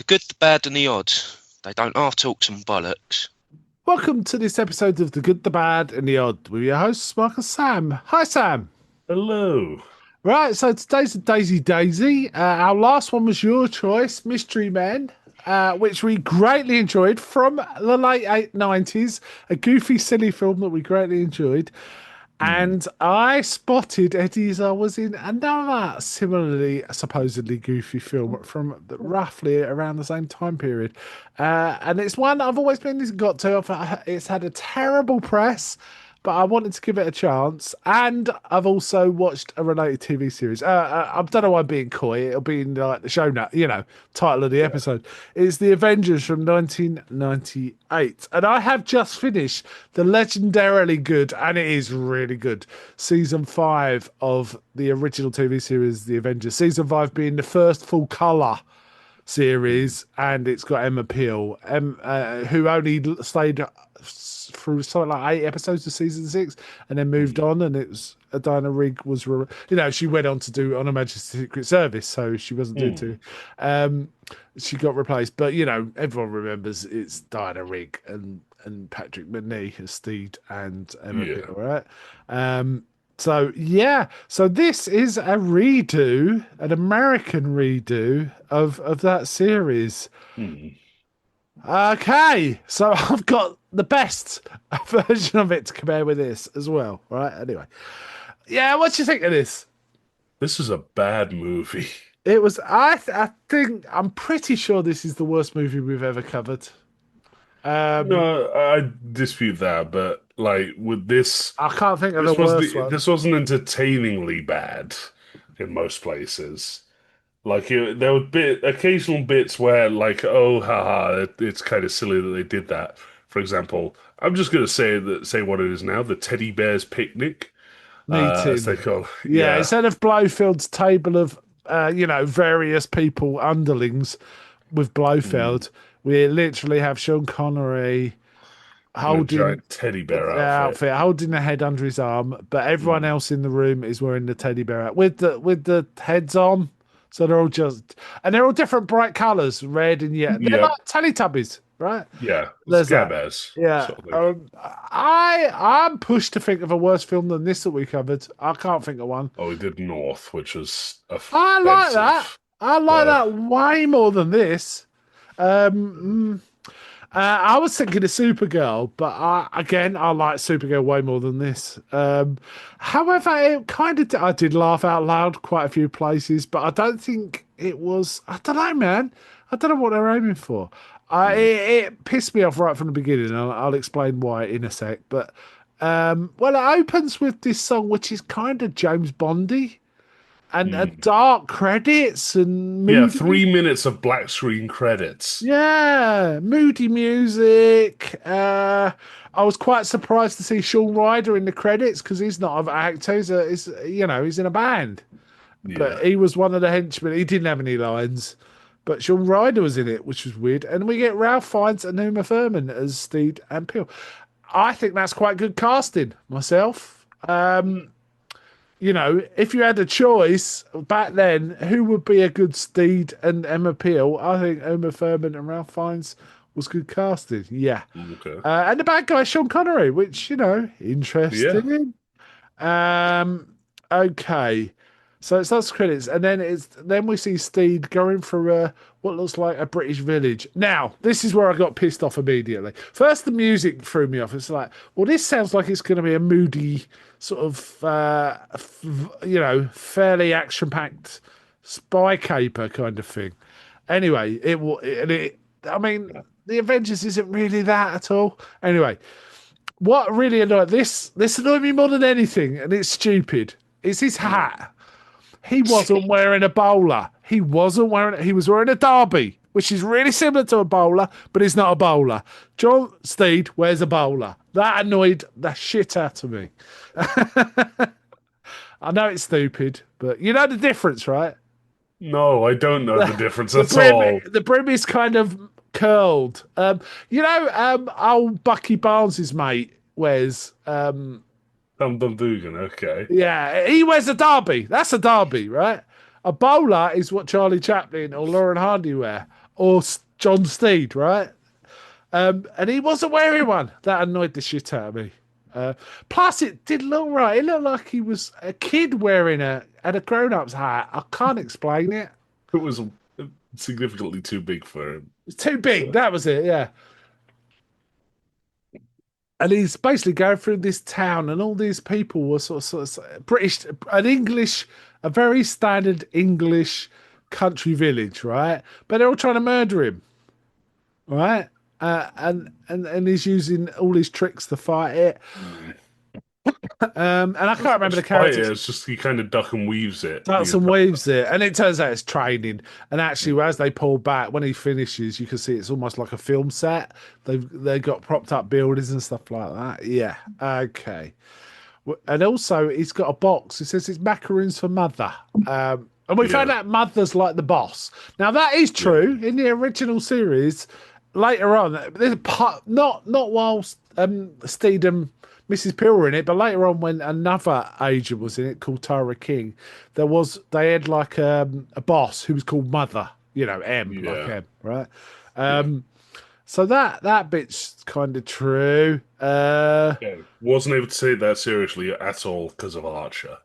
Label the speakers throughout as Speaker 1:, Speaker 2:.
Speaker 1: good, the bad, and the odd. They don't half talk some bollocks.
Speaker 2: Welcome to this episode of The Good, the Bad, and the Odd with your hosts, Mark and Sam. Hi, Sam.
Speaker 3: Hello.
Speaker 2: Right, so today's a Daisy Daisy. Our last one was your choice, Mystery Men, which we greatly enjoyed from the late 90s. A goofy, silly film that we greatly enjoyed. And I spotted Eddie as I was in another similarly, supposedly goofy film from roughly around the same time period. And it's one I've always been got to. It's had a terrible press, but I wanted to give it a chance. And I've also watched a related TV series. I don't know why I'm being coy. It'll be in like the show note, title of the episode. It's The Avengers from 1998. And I have just finished the legendarily good, and it is really good, season 5 of the original TV series, The Avengers. Season 5 being the first full colour series, and it's got Emma Peel, who only stayed through something like 8 episodes of season 6 and then moved on, and it was Diana Rigg was she went on to do On Her Majesty's Secret Service, so she wasn't doing too she got replaced, but everyone remembers it's Diana Rigg and Patrick Macnee as Steed and Emma Peel, right? So this is a redo, an American redo of that series. Okay, so I've got the best version of it to compare with this as well, right? Anyway, what do you think of this?
Speaker 3: This is a bad movie.
Speaker 2: It was. I think I'm pretty sure this is the worst movie we've ever covered.
Speaker 3: No, I dispute that, but like with this,
Speaker 2: I can't think of the worst one.
Speaker 3: this wasn't entertainingly bad in most places. Like there were occasional bits where like, oh, haha, it's kind of silly that they did that. For example, I'm just gonna say what it is now: the Teddy Bear's Picnic, as they
Speaker 2: Meeting.
Speaker 3: call.
Speaker 2: Yeah, instead of Blofeld's table of various people underlings with Blofeld, we literally have Sean Connery
Speaker 3: a
Speaker 2: holding
Speaker 3: giant teddy bear
Speaker 2: the
Speaker 3: outfit.
Speaker 2: holding the head under his arm, but everyone else in the room is wearing the teddy bear out with the heads on. So they're all different bright colours, red and yellow. They're like Teletubbies, right?
Speaker 3: Yeah,
Speaker 2: There's
Speaker 3: Scare
Speaker 2: that.
Speaker 3: Bears.
Speaker 2: Yeah.
Speaker 3: Sort of thing.
Speaker 2: I'm pushed to think of a worse film than this that we covered. I can't think of one.
Speaker 3: Oh, we did North, which was
Speaker 2: I like that.
Speaker 3: offensive.
Speaker 2: I like that way more than this. I was thinking of Supergirl, but I like Supergirl way more than this. However, it kind of I did laugh out loud quite a few places, but I don't think it was. I don't know, man. I don't know what they're aiming for. It pissed me off right from the beginning. I'll explain why in a sec. But it opens with this song, which is kind of James Bondy. And dark credits and moody,
Speaker 3: 3 minutes of black screen credits.
Speaker 2: yeah, moody music. I was quite surprised to see Shaun Ryder in the credits because he's not an actor. He's in a band, but he was one of the henchmen. He didn't have any lines, but Shaun Ryder was in it, which was weird. And we get Ralph Fiennes and Uma Thurman as Steed and Peel. I think that's quite good casting myself. If you had a choice back then, who would be a good Steed and Emma Peel? I think Uma Thurman and Ralph Fiennes was good casting. Yeah.
Speaker 3: Okay.
Speaker 2: And the bad guy, Sean Connery, which, interesting. Okay. So it starts credits, and then we see Steed going through what looks like a British village. Now, this is where I got pissed off immediately. First, the music threw me off. It's like, well, this sounds like it's going to be a moody sort of, fairly action-packed spy caper kind of thing. Anyway, the Avengers isn't really that at all. Anyway, what really annoyed this annoyed me more than anything, and it's stupid. It's his hat. He wasn't wearing a bowler. He was wearing a derby, which is really similar to a bowler, but he's not a bowler. John Steed wears a bowler. That annoyed the shit out of me. I know it's stupid, but you know the difference, right?
Speaker 3: No, I don't know the difference at all.
Speaker 2: The brim is kind of curled. Old Bucky Barnes' mate wears
Speaker 3: Dum Dum Dugan, okay.
Speaker 2: Yeah, he wears a derby. That's a derby, right? A bowler is what Charlie Chaplin or Lauren Hardy wear. or John Steed, right? And he wasn't wearing one. That annoyed the shit out of me. Plus, it did look right. It looked like he was a kid wearing a grown-up's hat. I can't explain it.
Speaker 3: It was significantly too big for him.
Speaker 2: It's too big.
Speaker 3: So,
Speaker 2: That was it. Yeah. And he's basically going through this town, and all these people were sort of British, a very standard English country village, right? But they're all trying to murder him, right? And he's using all his tricks to fight it. And I can't remember the
Speaker 3: despite it,
Speaker 2: characters.
Speaker 3: it's just he kind of duck and weaves it.
Speaker 2: Starts and weaves it, and it turns out it's training. And actually, as they pull back, when he finishes, you can see it's almost like a film set. They got propped up buildings and stuff like that. Yeah, okay. And also, he's got a box. It says it's macaroons for mother. And we found
Speaker 3: Yeah.
Speaker 2: out mother's like the boss. Now that is true in the original series. Later on, there's a part, not whilst Steed and Mrs. Peel were in it, but later on when another agent was in it called Tara King, they had like a boss who was called Mother. You know, M like
Speaker 3: Yeah.
Speaker 2: M, right? So that bit's kind of true.
Speaker 3: Yeah. Wasn't able to take that seriously at all because of Archer.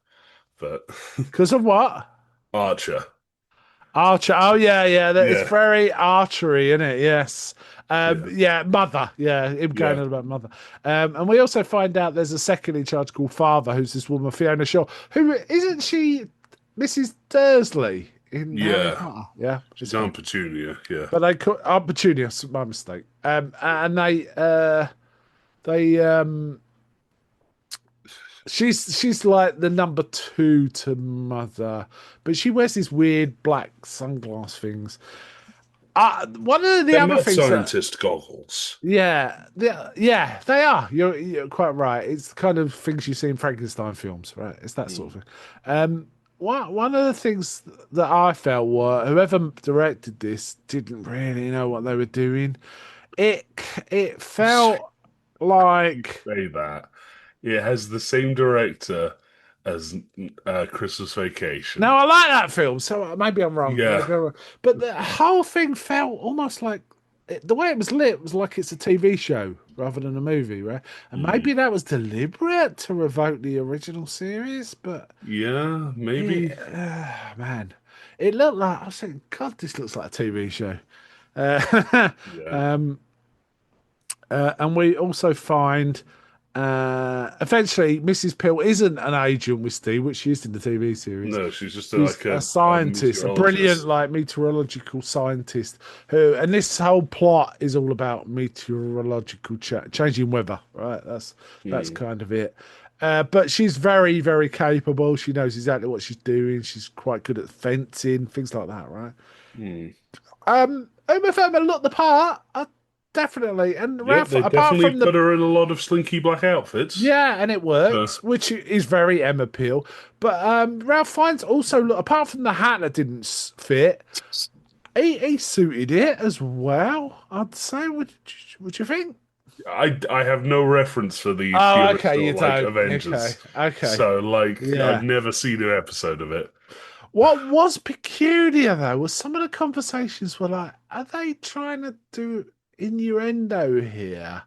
Speaker 3: But
Speaker 2: Because of what?
Speaker 3: Archer.
Speaker 2: Archer. Oh yeah, yeah. That it's
Speaker 3: Yeah.
Speaker 2: very archery, isn't it? Yes.
Speaker 3: Yeah.
Speaker 2: Yeah, mother. Yeah, him going
Speaker 3: Yeah.
Speaker 2: on about mother. And we also find out there's a second in charge called Father, who's this woman Fiona Shaw, who isn't she Mrs. Dursley in Harry
Speaker 3: Yeah.
Speaker 2: Potter? Yeah,
Speaker 3: She's Aunt Petunia. Yeah.
Speaker 2: but they call Petunia. My mistake. And they she's like the number two to Mother, but she wears these weird black sunglass things. One of the
Speaker 3: They're
Speaker 2: other
Speaker 3: not
Speaker 2: things
Speaker 3: scientist goggles.
Speaker 2: yeah, yeah, they are. You're quite right. It's the kind of things you see in Frankenstein films, right? It's that sort of thing. One of the things that I felt were whoever directed this didn't really know what they were doing. It it felt like
Speaker 3: Say that. It has the same director as Christmas Vacation.
Speaker 2: no, I like that film, so maybe I'm wrong.
Speaker 3: Yeah.
Speaker 2: Maybe I'm wrong. But the whole thing felt almost like the way it was lit was like it's a TV show rather than a movie, right? And maybe that was deliberate to revoke the original series, but
Speaker 3: Yeah, maybe.
Speaker 2: man, it looked like I was saying, God, this looks like a TV show. Uh,
Speaker 3: Yeah.
Speaker 2: and we also find eventually Mrs. Peel isn't an agent with Steve, which she is in the TV series.
Speaker 3: No, she's just
Speaker 2: She's
Speaker 3: like
Speaker 2: a scientist, a brilliant like meteorological scientist who, and this whole plot is all about meteorological changing weather, right? That's kind of it. But she's very, very capable. She knows exactly what she's doing. She's quite good at fencing, things like that, right? Uma Thurman looked the part, definitely. And
Speaker 3: Yeah,
Speaker 2: Ralph,
Speaker 3: they
Speaker 2: apart
Speaker 3: definitely
Speaker 2: from
Speaker 3: put
Speaker 2: the
Speaker 3: her in a lot of slinky black outfits.
Speaker 2: yeah, and it works, which is very Emma Peel. But Ralph Fiennes also look apart from the hat that didn't fit, he suited it as well. I'd say. Would you think?
Speaker 3: I have no reference for the
Speaker 2: Oh,
Speaker 3: original
Speaker 2: okay, you
Speaker 3: like
Speaker 2: don't.
Speaker 3: Avengers.
Speaker 2: Okay.
Speaker 3: So like
Speaker 2: Yeah.
Speaker 3: I've never seen an episode of it.
Speaker 2: What was peculiar though was some of the conversations were like, are they trying to do innuendo here?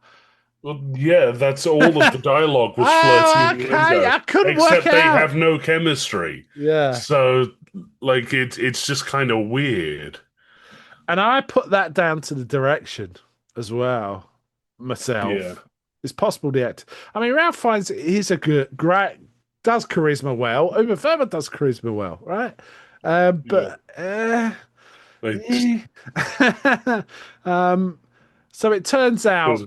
Speaker 3: Well, yeah, that's all of the dialogue was
Speaker 2: Oh,
Speaker 3: flirting
Speaker 2: okay.
Speaker 3: innuendo,
Speaker 2: I couldn't
Speaker 3: except
Speaker 2: work
Speaker 3: they
Speaker 2: out.
Speaker 3: have no chemistry.
Speaker 2: Yeah.
Speaker 3: So like it's just kind of weird.
Speaker 2: And I put that down to the direction as well, myself.
Speaker 3: Yeah.
Speaker 2: It's possible the act. I mean, Ralph Fiennes he's a great, does charisma well. Uma Thurman does charisma well, right? But
Speaker 3: Like,
Speaker 2: so it turns out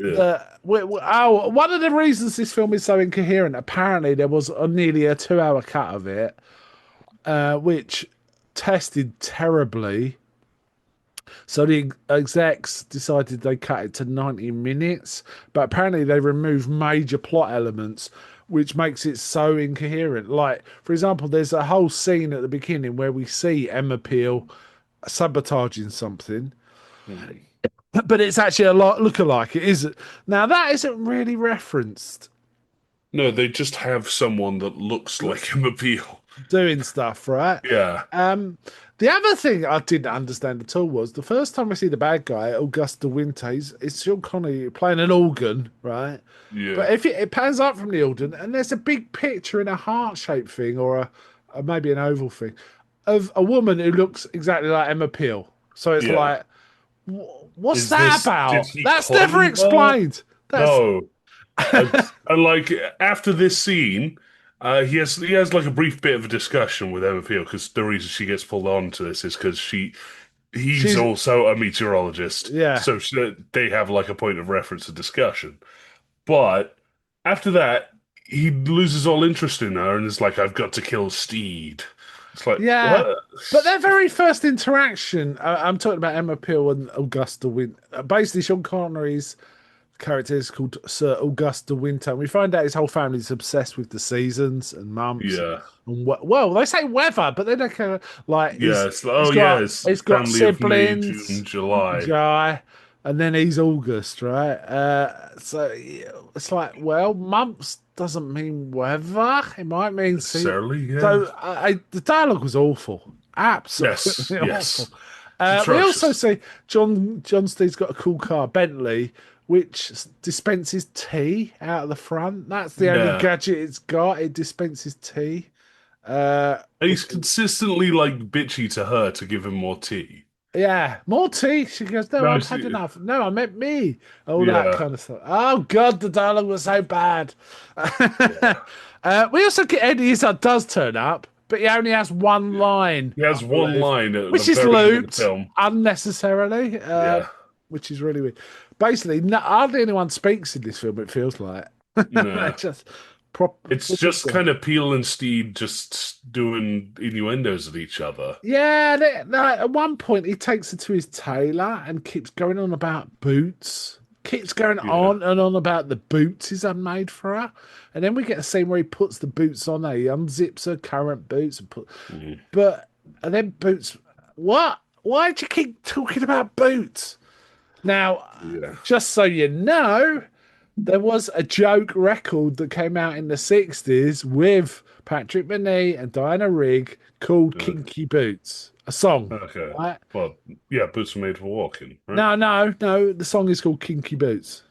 Speaker 3: yeah.
Speaker 2: one of the reasons this film is so incoherent, apparently there was nearly a 2 hour cut of it, which tested terribly. So the execs decided they cut it to 90 minutes, but apparently they removed major plot elements, which makes it so incoherent. Like, for example, there's a whole scene at the beginning where we see Emma Peel sabotaging something, but it's actually a lot look-alike. It isn't. Now, that isn't really referenced
Speaker 3: No, they just have someone that looks like him appeal.
Speaker 2: doing stuff, right?
Speaker 3: Yeah.
Speaker 2: The other thing I didn't understand at all was the first time I see the bad guy, Augusta Winter, it's Sean Connery playing an organ, right?
Speaker 3: Yeah,
Speaker 2: But if it pans up from the organ and there's a big picture in a heart-shaped thing or maybe an oval thing of a woman who looks exactly like Emma Peel. So it's
Speaker 3: yeah.
Speaker 2: like, what's
Speaker 3: Is
Speaker 2: that
Speaker 3: this? Did
Speaker 2: about?
Speaker 3: he
Speaker 2: That's never
Speaker 3: clone her?
Speaker 2: explained. That's
Speaker 3: No. And like after this scene, he has like a brief bit of a discussion with Emma Peel because the reason she gets pulled on to this is because he's
Speaker 2: she's
Speaker 3: also a meteorologist,
Speaker 2: yeah.
Speaker 3: so they have like a point of reference of discussion. But after that, he loses all interest in her and is like, "I've got to kill Steed." It's like
Speaker 2: Yeah,
Speaker 3: what?
Speaker 2: but their very first interaction, I'm talking about Emma Peel and Augusta Winter. Basically, Sean Connery's character is called Sir Augusta Winter. And we find out his whole family's obsessed with the seasons and months.
Speaker 3: Yeah,
Speaker 2: Well, they say weather, but then they kind of like
Speaker 3: yeah.
Speaker 2: he's
Speaker 3: Yeah,
Speaker 2: got
Speaker 3: it's
Speaker 2: he's got
Speaker 3: family of May, June,
Speaker 2: siblings,
Speaker 3: July.
Speaker 2: July, and then he's August, right? So yeah, it's like, well, months doesn't mean weather. It might mean see.
Speaker 3: Necessarily, yeah.
Speaker 2: So the dialogue was awful,
Speaker 3: Yes,
Speaker 2: absolutely awful.
Speaker 3: yes. It's
Speaker 2: We also
Speaker 3: atrocious.
Speaker 2: see John Steed's got a cool car, Bentley, which dispenses tea out of the front. That's the only
Speaker 3: Yeah.
Speaker 2: gadget it's got. It dispenses tea.
Speaker 3: And he's
Speaker 2: Which
Speaker 3: consistently like bitchy to her to give him more tea.
Speaker 2: Yeah, more tea. She goes, no,
Speaker 3: No,
Speaker 2: I've had
Speaker 3: she,
Speaker 2: enough. No, I meant me. All that
Speaker 3: yeah,
Speaker 2: kind of stuff. Oh God, the dialogue was so bad.
Speaker 3: yeah.
Speaker 2: We also get Eddie Izzard does turn up, but he only has one line,
Speaker 3: He
Speaker 2: I
Speaker 3: has one
Speaker 2: believe,
Speaker 3: line at the
Speaker 2: which is
Speaker 3: very end of the
Speaker 2: looped
Speaker 3: film.
Speaker 2: unnecessarily,
Speaker 3: Yeah,
Speaker 2: which is really weird. Basically, hardly anyone speaks in this film. It feels like
Speaker 3: no.
Speaker 2: just prop.
Speaker 3: It's just kind of Peel and Steed just doing innuendos at each other.
Speaker 2: Yeah, at one point he takes her to his tailor and keeps going on about boots. Keeps going
Speaker 3: Yeah.
Speaker 2: on and on about the boots he's had made for her. And then we get a scene where he puts the boots on her. He unzips her current boots and
Speaker 3: Mm,
Speaker 2: and then boots. What? Why'd you keep talking about boots? Now,
Speaker 3: yeah.
Speaker 2: just so you know, there was a joke record that came out in the 60s with Patrick Mooney and Diana Rigg called
Speaker 3: Uh,
Speaker 2: Kinky Boots, a song.
Speaker 3: okay.
Speaker 2: Right?
Speaker 3: Well, yeah, boots are made for walking, right?
Speaker 2: No. The song is called Kinky Boots.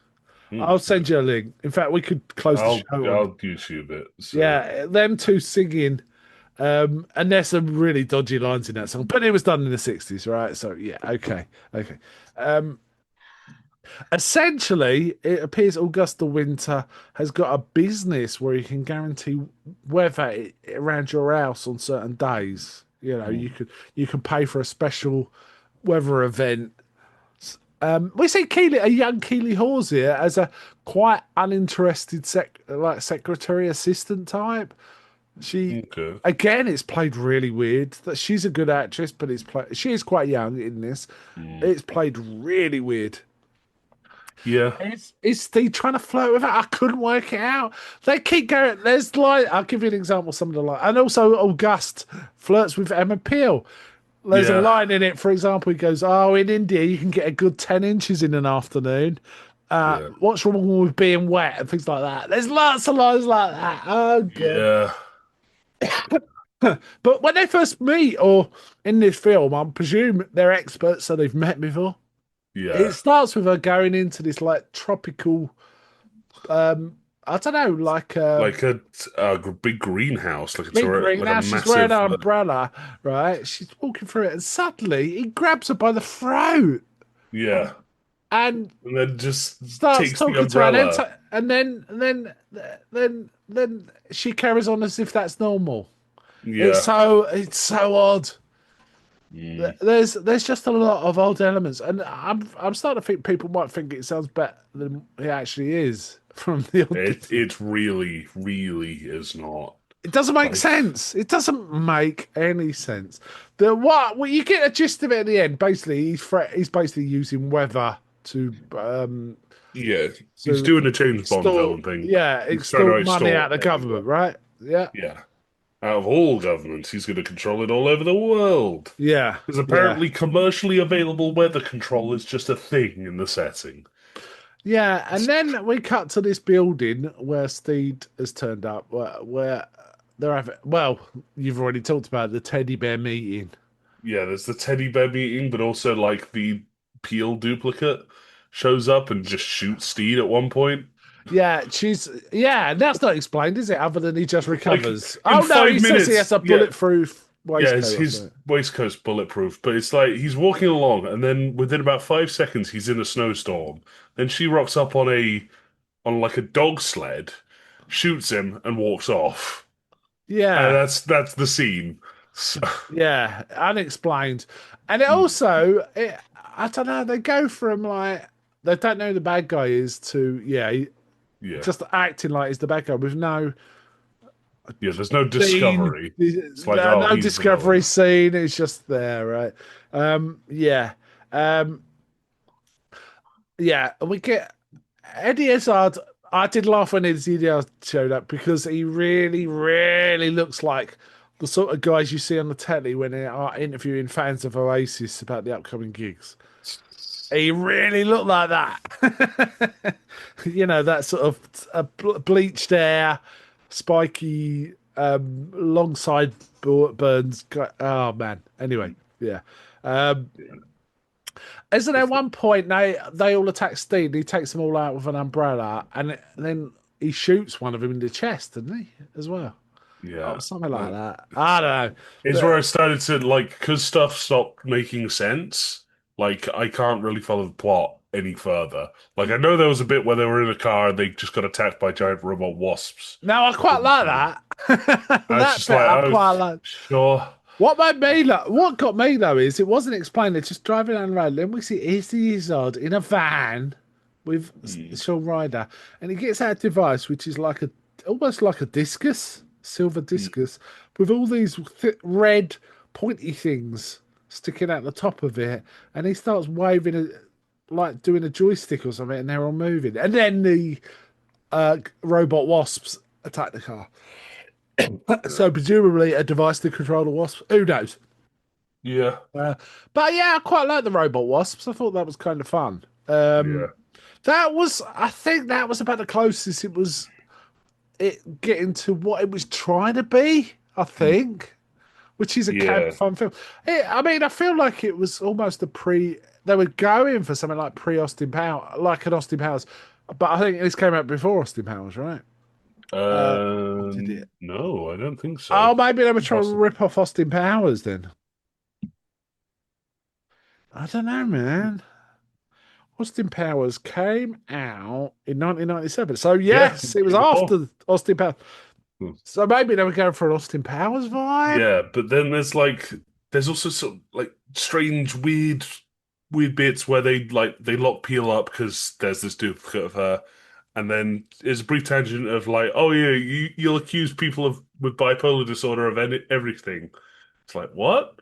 Speaker 2: I'll send
Speaker 3: Okay.
Speaker 2: you a link. In fact, we could close the
Speaker 3: I'll
Speaker 2: show on.
Speaker 3: I'll YouTube it. So
Speaker 2: Yeah, them two singing. And there's some really dodgy lines in that song, but it was done in the 60s, right? So, yeah, okay. Um, Essentially, it appears Augusta Winter has got a business where you can guarantee weather around your house on certain days. You know,
Speaker 3: mm,
Speaker 2: you can pay for a special weather event. We see a young Keely Hawes here as a quite uninterested secretary assistant type. She
Speaker 3: okay.
Speaker 2: again, it's played really weird. That she's a good actress, but she is quite young in this.
Speaker 3: Mm,
Speaker 2: It's played really weird.
Speaker 3: yeah.
Speaker 2: Is Steve trying to flirt with her? I couldn't work it out. They keep going. There's like, I'll give you an example. Of some of the line, and also August flirts with Emma Peel. There's a
Speaker 3: Yeah.
Speaker 2: line in it, for example. He goes, "Oh, in India, you can get a good 10 inches in an afternoon.
Speaker 3: Yeah.
Speaker 2: What's wrong with being wet and things like that?" There's lots of lines like that. Oh, good.
Speaker 3: Yeah.
Speaker 2: But when they first meet, or in this film, I presume they're experts, so they've met before. It
Speaker 3: Yeah.
Speaker 2: starts with her going into this like tropical I don't know, like
Speaker 3: Like a big greenhouse, like
Speaker 2: big
Speaker 3: like a
Speaker 2: greenhouse. She's wearing
Speaker 3: massive.
Speaker 2: an umbrella, right? She's walking through it, and suddenly he grabs her by the throat
Speaker 3: Yeah.
Speaker 2: and
Speaker 3: And then just
Speaker 2: starts
Speaker 3: takes the
Speaker 2: talking to her,
Speaker 3: umbrella.
Speaker 2: and then she carries on as if that's normal.
Speaker 3: Yeah.
Speaker 2: It's so odd.
Speaker 3: Mm.
Speaker 2: There's just a lot of odd elements, and I'm starting to think people might think it sounds better than it actually is from the audition.
Speaker 3: It really, really is not.
Speaker 2: It doesn't make
Speaker 3: Like,
Speaker 2: sense. It doesn't make any sense. The what? Well, you get a gist of it at the end. Basically, he's basically using weather to
Speaker 3: yeah, he's
Speaker 2: to
Speaker 3: doing a James Bond
Speaker 2: extort,
Speaker 3: villain thing.
Speaker 2: yeah,
Speaker 3: He's trying to
Speaker 2: extort money out
Speaker 3: extort
Speaker 2: of the government, right? Yeah,
Speaker 3: Yeah. Out of all governments, he's going to control it all over the world.
Speaker 2: yeah,
Speaker 3: Because
Speaker 2: yeah,
Speaker 3: apparently commercially available weather control is just a thing in the setting.
Speaker 2: yeah. And then we cut to this building where Steed has turned up, where they're having. Well, you've already talked about the teddy bear meeting.
Speaker 3: yeah, there's the teddy bear meeting, but also like the Peel duplicate shows up and just shoots Steed at one point.
Speaker 2: Yeah, that's not explained, is it? Other than he just
Speaker 3: Like
Speaker 2: recovers.
Speaker 3: in
Speaker 2: Oh no, he
Speaker 3: five
Speaker 2: says he has
Speaker 3: minutes,
Speaker 2: a
Speaker 3: yeah,
Speaker 2: bulletproof
Speaker 3: yeah,
Speaker 2: waistcoat or
Speaker 3: his
Speaker 2: something.
Speaker 3: waistcoat's bulletproof, but it's like he's walking along, and then within about 5 seconds, he's in a snowstorm. Then she rocks up on like a dog sled, shoots him, and walks off. And
Speaker 2: Yeah,
Speaker 3: that's the scene. So,
Speaker 2: yeah, unexplained. And
Speaker 3: mm,
Speaker 2: I don't know, they go from like they don't know who the bad guy is to
Speaker 3: yeah,
Speaker 2: just acting like he's the bad guy with no
Speaker 3: yeah. There's no
Speaker 2: scene,
Speaker 3: discovery. It's like, oh,
Speaker 2: no
Speaker 3: he's the
Speaker 2: discovery
Speaker 3: villain.
Speaker 2: scene. It's just there, right? Yeah, um, yeah. And we get Eddie Izzard. I did laugh when Eddie Izzard showed up because he really, really looks like the sort of guys you see on the telly when they are interviewing fans of Oasis about the upcoming gigs. He really looked like that. That sort of bleached hair, spiky, long side burns. Oh man. Anyway, yeah. Um,
Speaker 3: Yeah.
Speaker 2: isn't there one point they all attack Steve? And he takes them all out with an umbrella, and then he shoots one of them in the chest, doesn't he? As well. Oh,
Speaker 3: Yeah.
Speaker 2: something like that. I don't know.
Speaker 3: It's where I
Speaker 2: But
Speaker 3: started to like, because stuff stopped making sense. Like, I can't really follow the plot any further. Like, I know there was a bit where they were in a car and they just got attacked by giant robot wasps.
Speaker 2: no, I quite like that.
Speaker 3: I was
Speaker 2: That
Speaker 3: just
Speaker 2: bit
Speaker 3: like,
Speaker 2: I
Speaker 3: oh,
Speaker 2: quite like.
Speaker 3: sure.
Speaker 2: What got me though is it wasn't explained. It's just driving down the road. Then we see Izzy Izzard in a van with
Speaker 3: Hmm.
Speaker 2: Shawn Ryder, and he gets out a device which is like almost like a discus, silver
Speaker 3: Hmm.
Speaker 2: discus, with all these red pointy things sticking out the top of it, and he starts waving like doing a joystick or something, and they're all moving, and then the robot wasps attack the car.
Speaker 3: Yeah.
Speaker 2: So presumably a device to control the wasps. Who knows?
Speaker 3: Yeah.
Speaker 2: Uh, but yeah, I quite like the robot wasps. I thought that was kind of fun.
Speaker 3: Yeah.
Speaker 2: I think that was about the closest it was it getting to what it was trying to be. I
Speaker 3: Hmm.
Speaker 2: think, which is a camp
Speaker 3: Yeah.
Speaker 2: fun film. I mean, I feel like it was almost a pre. They were going for something like pre Austin Power, like an Austin Powers, but I think this came out before Austin Powers, right? Or did it?
Speaker 3: No, I don't think
Speaker 2: Oh,
Speaker 3: so.
Speaker 2: maybe they were trying to
Speaker 3: Awesome.
Speaker 2: rip off Austin Powers then. I don't know, man. Austin Powers came out in 1997. So,
Speaker 3: Yeah,
Speaker 2: yes, it was
Speaker 3: year before.
Speaker 2: after Austin Powers.
Speaker 3: Hmm.
Speaker 2: So, maybe they were going for an Austin Powers vibe.
Speaker 3: Yeah, but then there's also some like strange, weird bits where they lock Peel up because there's this duplicate of her, and then there's a brief tangent of like, oh yeah, you'll accuse people of with bipolar disorder of everything. It's like, what?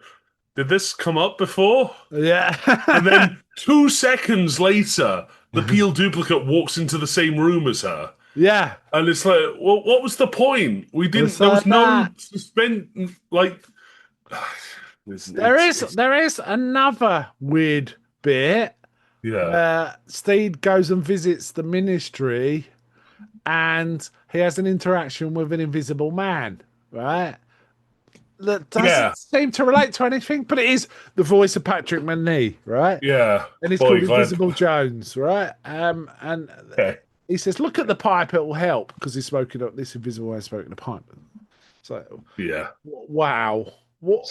Speaker 3: Did this come up before? And
Speaker 2: Yeah.
Speaker 3: then 2 seconds later, the Peel duplicate walks into the same room as her.
Speaker 2: Yeah.
Speaker 3: And it's like, well, what was the point? We didn't,
Speaker 2: It's
Speaker 3: there was no
Speaker 2: that.
Speaker 3: suspense, like, it's
Speaker 2: There is another weird bit
Speaker 3: yeah,
Speaker 2: where Steed goes and visits the ministry and he has an interaction with an invisible man, right? That doesn't
Speaker 3: yeah,
Speaker 2: seem to relate to anything, but it is the voice of Patrick Macnee, right?
Speaker 3: yeah.
Speaker 2: And it's called
Speaker 3: Boy, glad.
Speaker 2: Invisible Jones, right? And
Speaker 3: Okay.
Speaker 2: he says, "Look at the pipe; it will help," because he's smoking up this invisible man smoking a pipe. So,
Speaker 3: Yeah,
Speaker 2: wow, what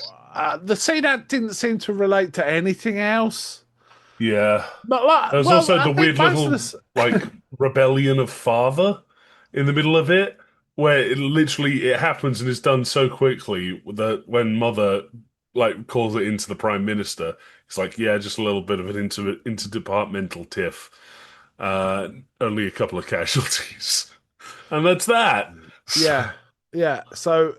Speaker 2: the scene that didn't seem to relate to anything else.
Speaker 3: yeah.
Speaker 2: But like,
Speaker 3: There's
Speaker 2: well,
Speaker 3: also
Speaker 2: I
Speaker 3: the
Speaker 2: think
Speaker 3: weird
Speaker 2: most of
Speaker 3: little
Speaker 2: this,
Speaker 3: like rebellion of father in the middle of it, where it happens and is done so quickly that when mother like calls it into the prime minister, it's like, yeah, just a little bit of an interdepartmental tiff. Only a couple of casualties, and that's that. So,
Speaker 2: yeah, yeah. So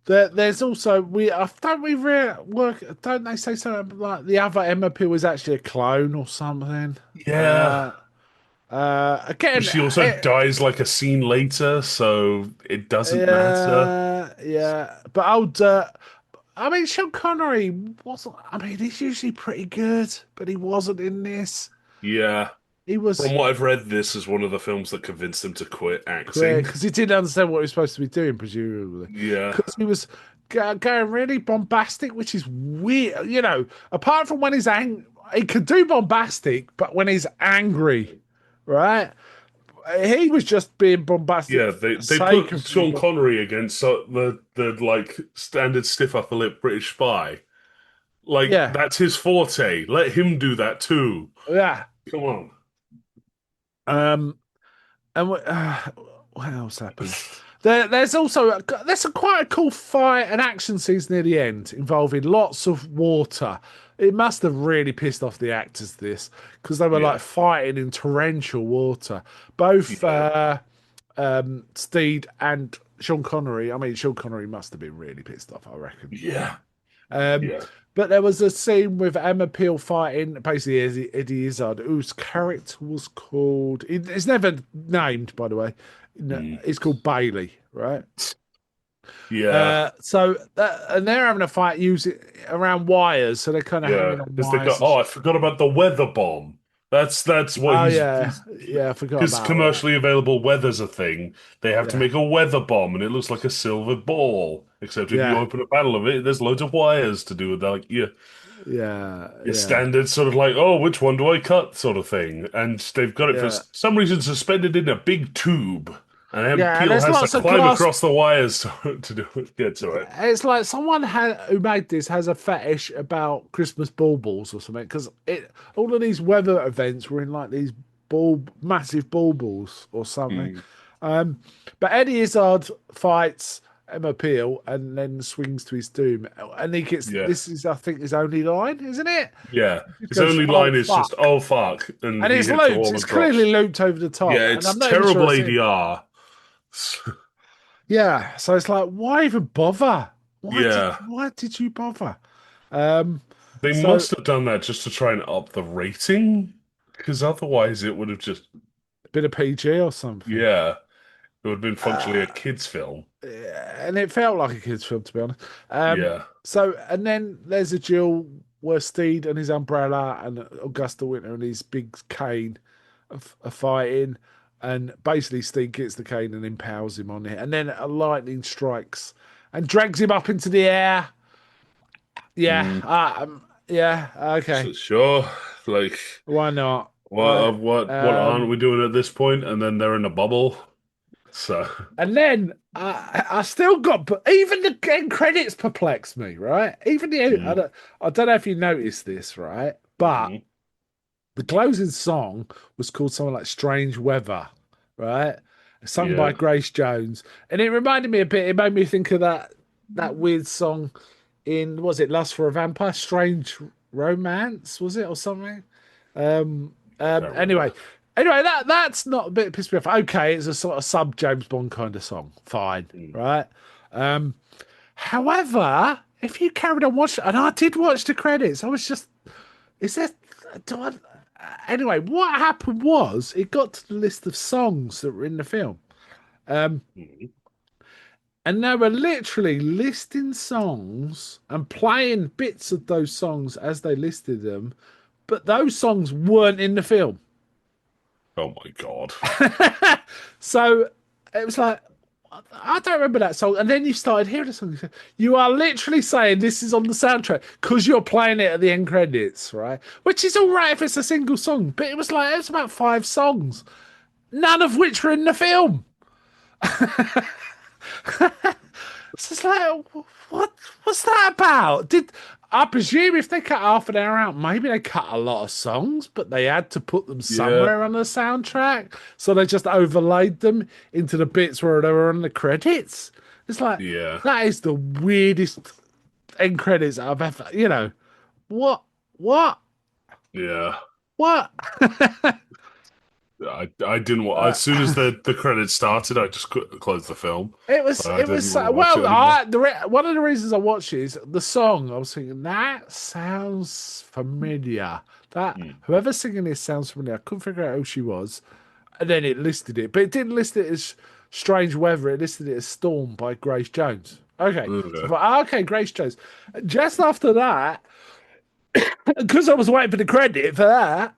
Speaker 2: there's also don't we work? Don't they say something like the other Emma Peel was actually a clone or something?
Speaker 3: yeah. But
Speaker 2: Again,
Speaker 3: she also dies like a scene later, so it doesn't matter.
Speaker 2: yeah. But I mean, Sean Connery wasn't. I mean, he's usually pretty good, but he wasn't in this.
Speaker 3: Yeah.
Speaker 2: He was
Speaker 3: From what I've read, this is one of the films that convinced him to quit
Speaker 2: quick
Speaker 3: acting.
Speaker 2: because he didn't understand what he was supposed to be doing, presumably.
Speaker 3: Yeah.
Speaker 2: Because he was. going really bombastic, which is weird. Apart from when he's he could do bombastic, but when he's angry, right? He was just being bombastic
Speaker 3: Yeah,
Speaker 2: for the
Speaker 3: they
Speaker 2: sake
Speaker 3: put
Speaker 2: of
Speaker 3: Sean
Speaker 2: being.
Speaker 3: Connery against the like standard stiff upper lip British spy. Like
Speaker 2: Yeah,
Speaker 3: that's his forte. Let him do that too.
Speaker 2: yeah.
Speaker 3: Come on.
Speaker 2: Um, and what else happens? There's also quite a cool fight and action scenes near the end involving lots of water. It must have really pissed off the actors this because they were like
Speaker 3: Yeah,
Speaker 2: fighting in torrential water. Both
Speaker 3: yeah,
Speaker 2: Steed and Sean Connery. I mean, Sean Connery must have been really pissed off, I reckon.
Speaker 3: yeah,
Speaker 2: Um,
Speaker 3: yeah.
Speaker 2: but there was a scene with Emma Peel fighting basically Eddie Izzard, whose character was called. It's never named, by the way. No,
Speaker 3: Mm.
Speaker 2: it's called Bailey, right?
Speaker 3: Yeah,
Speaker 2: And they're having a fight using around wires, so they're kind of
Speaker 3: yeah.
Speaker 2: hanging on
Speaker 3: Because they got.
Speaker 2: wires.
Speaker 3: Oh, I forgot about the weather bomb. That's what
Speaker 2: Oh
Speaker 3: he's
Speaker 2: yeah, I forgot
Speaker 3: because
Speaker 2: about all that.
Speaker 3: commercially available weather's a thing. They have to
Speaker 2: Yeah,
Speaker 3: make a weather bomb, and it looks like a silver ball. Except if you
Speaker 2: yeah,
Speaker 3: open a battle of it, there's loads of wires to do with that. Like, your
Speaker 2: yeah,
Speaker 3: standard sort of like, oh, which one do I cut sort of thing. And they've got it for
Speaker 2: yeah,
Speaker 3: some reason suspended in a big tube. And then
Speaker 2: yeah. And
Speaker 3: Peel
Speaker 2: there's
Speaker 3: has to
Speaker 2: lots of
Speaker 3: climb
Speaker 2: glass.
Speaker 3: across the wires get to it.
Speaker 2: It's like someone who made this has a fetish about Christmas baubles or something because all of these weather events were in like these massive baubles or something.
Speaker 3: Mm,
Speaker 2: Um, but Eddie Izzard fights Emma Peel and then swings to his doom, and he gets
Speaker 3: yeah.
Speaker 2: this is I think his only line, isn't it?
Speaker 3: Yeah.
Speaker 2: He
Speaker 3: His
Speaker 2: goes,
Speaker 3: only
Speaker 2: "Oh
Speaker 3: line is just,
Speaker 2: fuck,"
Speaker 3: oh, fuck. And
Speaker 2: and
Speaker 3: he
Speaker 2: it's
Speaker 3: hits a
Speaker 2: looped.
Speaker 3: wall
Speaker 2: It's
Speaker 3: and drops.
Speaker 2: clearly looped over the top,
Speaker 3: Yeah,
Speaker 2: and
Speaker 3: it's
Speaker 2: I'm not even sure
Speaker 3: terrible
Speaker 2: it's him.
Speaker 3: ADR.
Speaker 2: Yeah, so it's like, why even bother?
Speaker 3: Yeah.
Speaker 2: Why did you bother? Um,
Speaker 3: They
Speaker 2: so
Speaker 3: must have done that just to try and up the rating. Because otherwise it would have just,
Speaker 2: a bit of PG or something.
Speaker 3: yeah, it would have been functionally a
Speaker 2: Uh,
Speaker 3: kid's film.
Speaker 2: and it felt like a kid's film, to be honest.
Speaker 3: Yeah.
Speaker 2: And then there's a duel where Steed and his umbrella and Augusta Winter and his big cane are fighting. And basically, Steed gets the cane and impales him on it. And then a lightning strikes and drags him up into the air. Yeah.
Speaker 3: Mm.
Speaker 2: Yeah. Okay.
Speaker 3: So, sure. Like,
Speaker 2: Why not?
Speaker 3: what,
Speaker 2: Right.
Speaker 3: what aren't we doing at this point? And then they're in a bubble. So,
Speaker 2: And then I still got, but even the end credits perplex me, right? Even the
Speaker 3: mm,
Speaker 2: I don't know if you noticed this, right? But
Speaker 3: mhm.
Speaker 2: the closing song was called something like "Strange Weather," right? Sung by
Speaker 3: Yeah,
Speaker 2: Grace Jones, and it reminded me a bit. It made me think of that weird song in was it "Lust for a Vampire," "Strange Romance," was it or something? Um,
Speaker 3: can't remember.
Speaker 2: anyway, that's not a bit pissed me off. Okay, it's a sort of sub James Bond kind of song. Fine,
Speaker 3: Mm,
Speaker 2: right? Um, however, if you carried on watching, and I did watch the credits, I was just, is there? Do I, anyway, what happened was it got to the list of songs that were in the film,
Speaker 3: mm.
Speaker 2: and they were literally listing songs and playing bits of those songs as they listed them, but those songs weren't in the film.
Speaker 3: Oh my God.
Speaker 2: So it was like, I don't remember that song. And then you started hearing the song. You are literally saying this is on the soundtrack because you're playing it at the end credits, right? Which is all right if it's a single song, but it was about 5 songs, none of which were in the film. It's just like, what? What's that about? I presume if they cut half an hour out, maybe they cut a lot of songs, but they had to put them
Speaker 3: Yeah,
Speaker 2: somewhere on the soundtrack, so they just overlaid them into the bits where they were on the credits. It's like
Speaker 3: yeah,
Speaker 2: that is the weirdest end credits I've ever. What? What?
Speaker 3: yeah.
Speaker 2: What?
Speaker 3: I didn't want.
Speaker 2: Uh,
Speaker 3: As soon as the credits started, I just closed the film.
Speaker 2: It was.
Speaker 3: I
Speaker 2: It was.
Speaker 3: didn't want to watch it
Speaker 2: Well,
Speaker 3: anymore.
Speaker 2: one of the reasons I watched it is the song. I was thinking that sounds familiar. That
Speaker 3: Mm.
Speaker 2: whoever's singing this sounds familiar. I couldn't figure out who she was, and then it listed it, but it didn't list it as "Strange Weather." It listed it as "Storm" by Grace Jones. Okay, so I
Speaker 3: Okay.
Speaker 2: thought, okay, Grace Jones. Just after that, because I was waiting for the credit for that,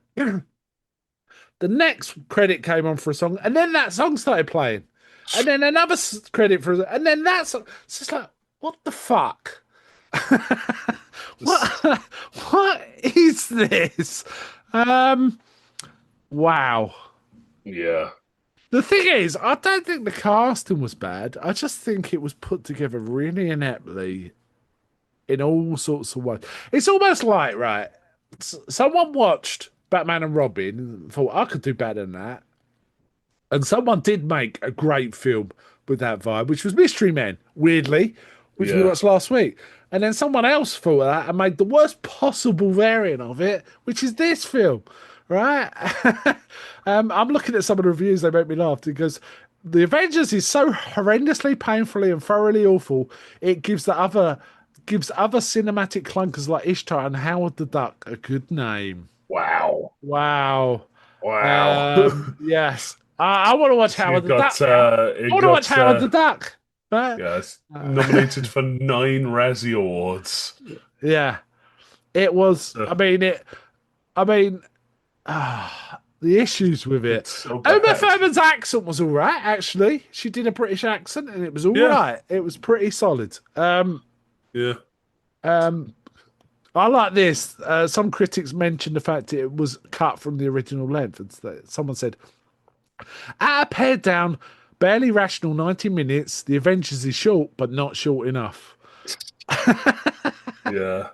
Speaker 2: the next credit came on for a song, and then that song started playing, and then another credit for, and then that song. It's just like, What the fuck?
Speaker 3: Just-
Speaker 2: What? What is this? Um. Wow.
Speaker 3: yeah,
Speaker 2: The thing is, I don't think the casting was bad. I just think it was put together really ineptly in all sorts of ways. It's almost like, right, someone watched Batman and Robin and thought, I could do better than that. And someone did make a great film with that vibe, which was Mystery Men, weirdly, which we
Speaker 3: yeah,
Speaker 2: watched last week. And then someone else thought of that and made the worst possible variant of it, which is this film, right? I'm looking at some of the reviews, they make me laugh because the Avengers is so horrendously, painfully, and thoroughly awful. It gives other cinematic clunkers like Ishtar and Howard the Duck a good name.
Speaker 3: wow,
Speaker 2: Wow.
Speaker 3: wow.
Speaker 2: Yes. I want to watch Howard
Speaker 3: It
Speaker 2: the Duck
Speaker 3: got
Speaker 2: now. I
Speaker 3: it
Speaker 2: want to watch
Speaker 3: got
Speaker 2: Howard the Duck. Right?
Speaker 3: yeah, it's nominated for 9 Razzie Awards.
Speaker 2: Yeah. It was.
Speaker 3: Uh,
Speaker 2: I mean. The issues with it.
Speaker 3: it's so
Speaker 2: Uma
Speaker 3: bad.
Speaker 2: Thurman's accent was all right. Actually, she did a British accent, and it was all
Speaker 3: Yeah.
Speaker 2: right. It was pretty solid.
Speaker 3: Yeah,
Speaker 2: Um. I like this. Some critics mentioned the fact it was cut from the original length. Someone said, at a pared down, barely rational 90 minutes, The Avengers is short, but not short enough.
Speaker 3: yeah.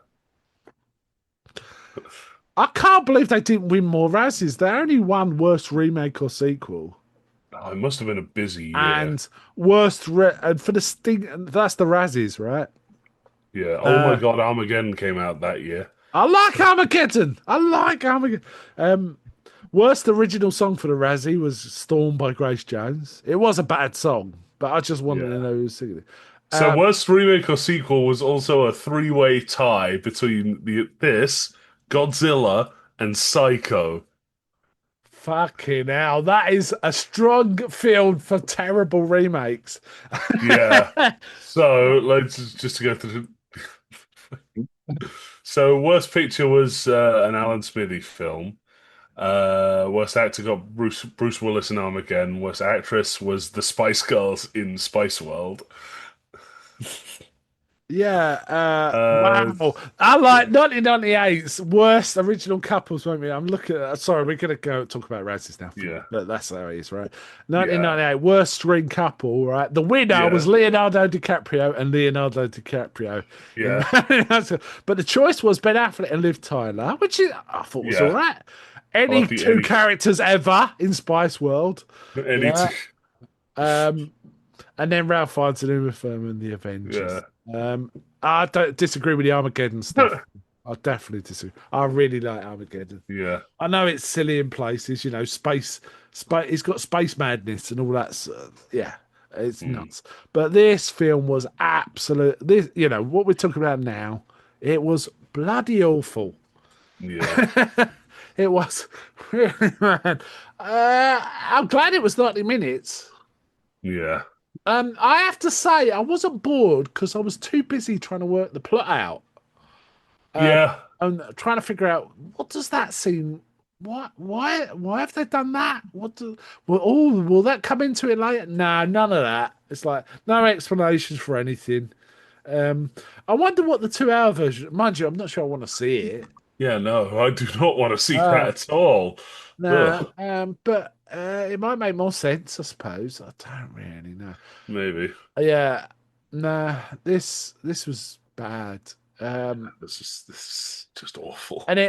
Speaker 2: I can't believe they didn't win more Razzies. They only won Worst Remake or Sequel.
Speaker 3: Oh, it must have been a busy year.
Speaker 2: And and for the Sting, and that's the Razzies, right?
Speaker 3: Yeah. Oh my God, Armageddon came out that year.
Speaker 2: I like Armageddon. I like Armageddon. Worst original song for the Razzie was Storm by Grace Jones. It was a bad song, but I just wanted to know who was singing it.
Speaker 3: So worst remake or sequel was also a three-way tie between this, Godzilla, and Psycho.
Speaker 2: Fucking hell, that is a strong field for terrible remakes.
Speaker 3: Yeah. So let's just to go through. So worst picture was an Alan Smithy film. Worst actor got Bruce Willis in Armageddon. Worst actress was the Spice Girls in Spice World.
Speaker 2: Yeah,
Speaker 3: Uh,
Speaker 2: wow. I like 1998's worst original couples, won't we? I'm looking at, sorry, we're going to go talk about Razzies now.
Speaker 3: Yeah.
Speaker 2: But that's how it is, right? 1998, worst screen couple, right? The winner
Speaker 3: Yeah.
Speaker 2: was Leonardo DiCaprio and Leonardo DiCaprio.
Speaker 3: Yeah.
Speaker 2: But the choice was Ben Affleck and Liv Tyler, which I thought was
Speaker 3: Yeah.
Speaker 2: all right. Any
Speaker 3: like the-
Speaker 2: two
Speaker 3: any-
Speaker 2: characters ever in Spice World.
Speaker 3: Any
Speaker 2: Yeah. And then Ralph Fiennes and Uma Thurman, The Avengers. I don't disagree with the Armageddon stuff. I definitely disagree. I really like Armageddon.
Speaker 3: Yeah.
Speaker 2: I know it's silly in places, space. It's got space madness and all that. Yeah, it's nuts. But this film was absolute. This, what we're talking about now. It was bloody awful.
Speaker 3: Yeah.
Speaker 2: It was really bad. I'm glad it was 90 minutes.
Speaker 3: Yeah.
Speaker 2: I have to say, I wasn't bored because I was too busy trying to work the plot out.
Speaker 3: Yeah.
Speaker 2: And trying to figure out what does that seem. Why have they done that? Will that come into it later? No, none of that. It's like no explanations for anything. I wonder what the 2 hour version. Mind you, I'm not sure I want to see it.
Speaker 3: Yeah, no, I do not want to see that at all.
Speaker 2: No,
Speaker 3: Ugh,
Speaker 2: but it might make more sense, I suppose. I don't really know.
Speaker 3: maybe.
Speaker 2: Yeah, nah, this was bad.
Speaker 3: This is just awful.
Speaker 2: And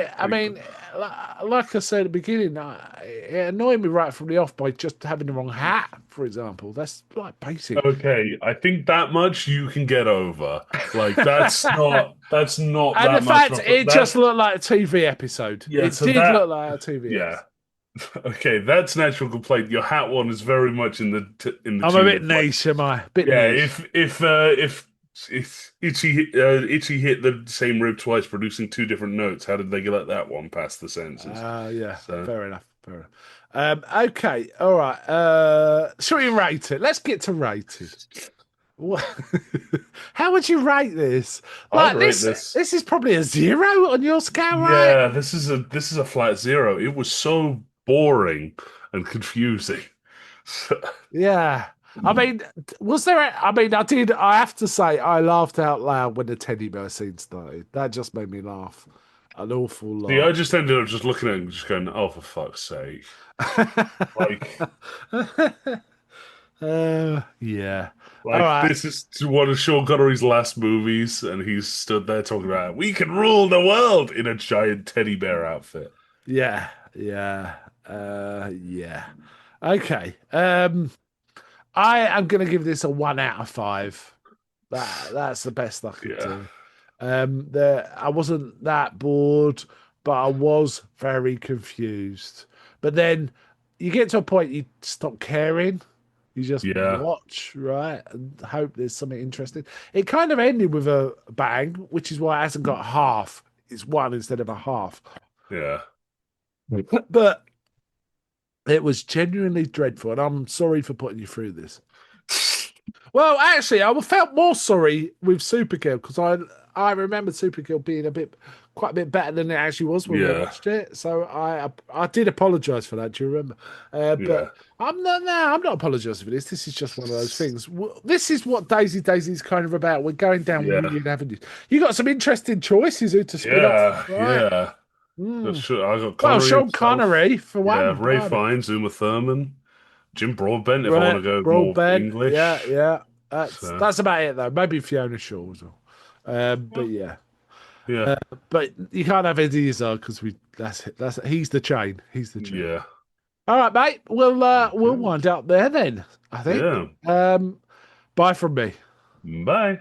Speaker 2: like I said at the beginning, it annoyed me right from the off by just having the wrong hat, for example. That's like basic.
Speaker 3: Okay, I think that much you can get over. Like that's not
Speaker 2: And
Speaker 3: that
Speaker 2: the fact
Speaker 3: much.
Speaker 2: it just looked like a TV episode.
Speaker 3: Yeah,
Speaker 2: It
Speaker 3: so
Speaker 2: did
Speaker 3: that-
Speaker 2: look like a TV
Speaker 3: Yeah.
Speaker 2: episode.
Speaker 3: Okay, that's natural complaint. Your hat one is very much in the
Speaker 2: I'm a
Speaker 3: tune
Speaker 2: bit
Speaker 3: of, like,
Speaker 2: niche, am I? Bit
Speaker 3: Yeah,
Speaker 2: niche.
Speaker 3: if Itchy hit the same rib twice, producing 2 different notes, how did they let that one past the censors?
Speaker 2: Yeah,
Speaker 3: So-
Speaker 2: fair enough. Okay, all right. Shall we rate it? Let's get to rated. How would you rate this?
Speaker 3: I'd rate this.
Speaker 2: This is probably a 0 on your scale, right?
Speaker 3: Yeah, this is a flat 0. It was so boring and confusing.
Speaker 2: Yeah. I mean, was there? I mean, I did. I have to say, I laughed out loud when the teddy bear scene started. That just made me laugh an awful
Speaker 3: See, I
Speaker 2: lot.
Speaker 3: just ended up just looking at it and just going, "Oh, for fuck's sake!" Like,
Speaker 2: Yeah. All
Speaker 3: like
Speaker 2: right.
Speaker 3: this is one of Sean Connery's last movies, and he's stood there talking about we can rule the world in a giant teddy bear outfit.
Speaker 2: Yeah. Yeah. Yeah. Okay. I am going to give this a 1 out of 5. That's the best I could
Speaker 3: Yeah,
Speaker 2: do. I wasn't that bored, but I was very confused. But then you get to a point you stop caring. You just
Speaker 3: yeah,
Speaker 2: watch, right, and hope there's something interesting. It kind of ended with a bang, which is why it hasn't got half. It's one instead of a half.
Speaker 3: yeah.
Speaker 2: But it was genuinely dreadful, and I'm sorry for putting you through this. Well, actually, I felt more sorry with Supergirl because I remember Supergirl being quite a bit better than it actually was when we
Speaker 3: Yeah,
Speaker 2: watched it. So I did apologise for that. Do you remember?
Speaker 3: yeah,
Speaker 2: But I'm not. No, I'm not apologising for this. This is just one of those things. This is what Daisy is kind of about. We're going down
Speaker 3: yeah,
Speaker 2: weird avenues. You got some interesting choices who to spin off,
Speaker 3: yeah,
Speaker 2: right?
Speaker 3: yeah.
Speaker 2: Mm.
Speaker 3: I got
Speaker 2: Well,
Speaker 3: Connery
Speaker 2: Sean
Speaker 3: himself.
Speaker 2: Connery for
Speaker 3: Yeah,
Speaker 2: one.
Speaker 3: Ray
Speaker 2: Blimey.
Speaker 3: Fiennes, Uma Thurman, Jim Broadbent. If I want
Speaker 2: Right,
Speaker 3: to go more
Speaker 2: Broadbent. Yeah,
Speaker 3: English,
Speaker 2: yeah.
Speaker 3: so
Speaker 2: That's about it though. Maybe Fiona Shaw as well. But yeah,
Speaker 3: yeah,
Speaker 2: but you can't have Eddie Izzard because that's he's the chain. He's the chain.
Speaker 3: yeah,
Speaker 2: All right, mate. We'll
Speaker 3: okay.
Speaker 2: wind up there then. I think.
Speaker 3: Yeah.
Speaker 2: Bye from me.
Speaker 3: Bye.